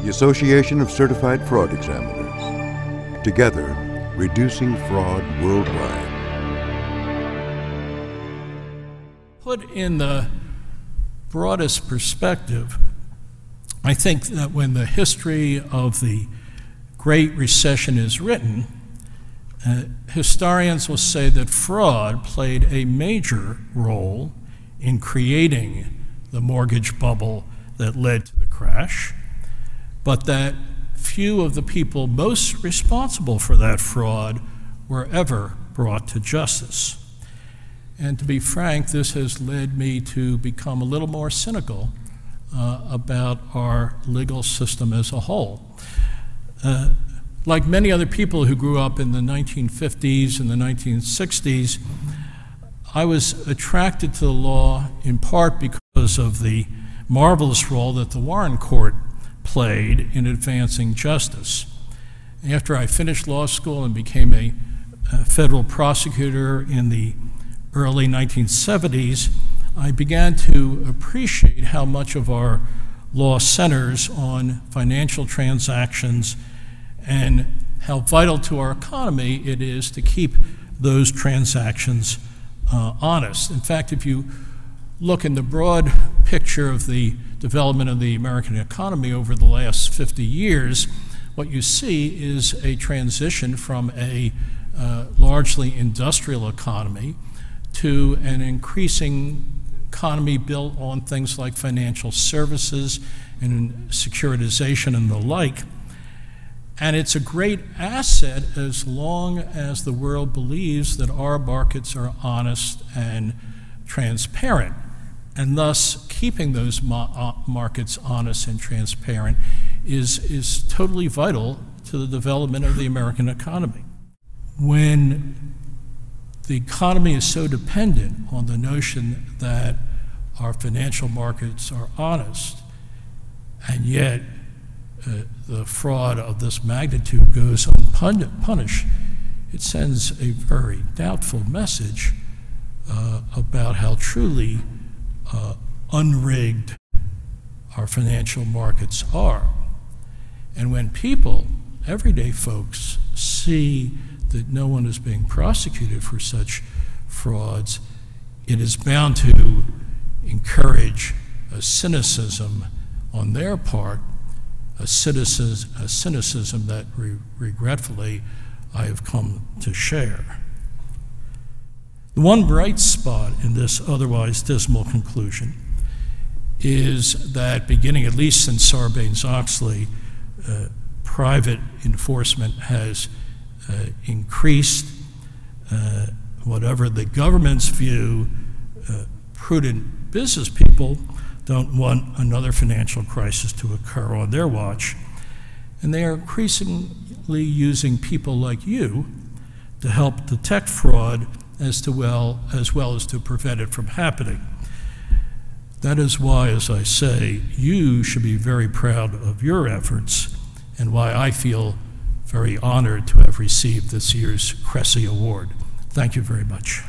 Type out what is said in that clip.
the Association of Certified Fraud Examiners. Together, reducing fraud worldwide. Put in the broadest perspective, I think that when the history of the Great Recession is written, historians will say that fraud played a major role in creating the mortgage bubble that led to the crash, but that few of the people most responsible for that fraud were ever brought to justice. And to be frank, this has led me to become a little more cynical about our legal system as a whole. Like many other people who grew up in the 1950s and the 1960s, I was attracted to the law in part because of the marvelous role that the Warren Court played in advancing justice. After I finished law school and became a federal prosecutor in the early 1970s, I began to appreciate how much of our law centers on financial transactions and how vital to our economy it is to keep those transactions honest. In fact, if you look in the broad picture of the development of the American economy over the last 50 years, what you see is a transition from a largely industrial economy to an increasing economy built on things like financial services and securitization and the like. And it's a great asset as long as the world believes that our markets are honest and transparent. And thus, keeping those markets honest and transparent is totally vital to the development of the American economy. When the economy is so dependent on the notion that our financial markets are honest, and yet the fraud of this magnitude goes unpunished, it sends a very doubtful message about how truly unrigged our financial markets are. And when people, everyday folks, see that no one is being prosecuted for such frauds, it is bound to encourage a cynicism on their part, a cynicism that regretfully I have come to share. The one bright spot in this otherwise dismal conclusion is that beginning at least since Sarbanes-Oxley, private enforcement has increased. Whatever the government's view, prudent business people don't want another financial crisis to occur on their watch. And they are increasingly using people like you to help detect fraud as well as to prevent it from happening. That is why, as I say, you should be very proud of your efforts, and why I feel very honored to have received this year's Conferenece Award. Thank you very much.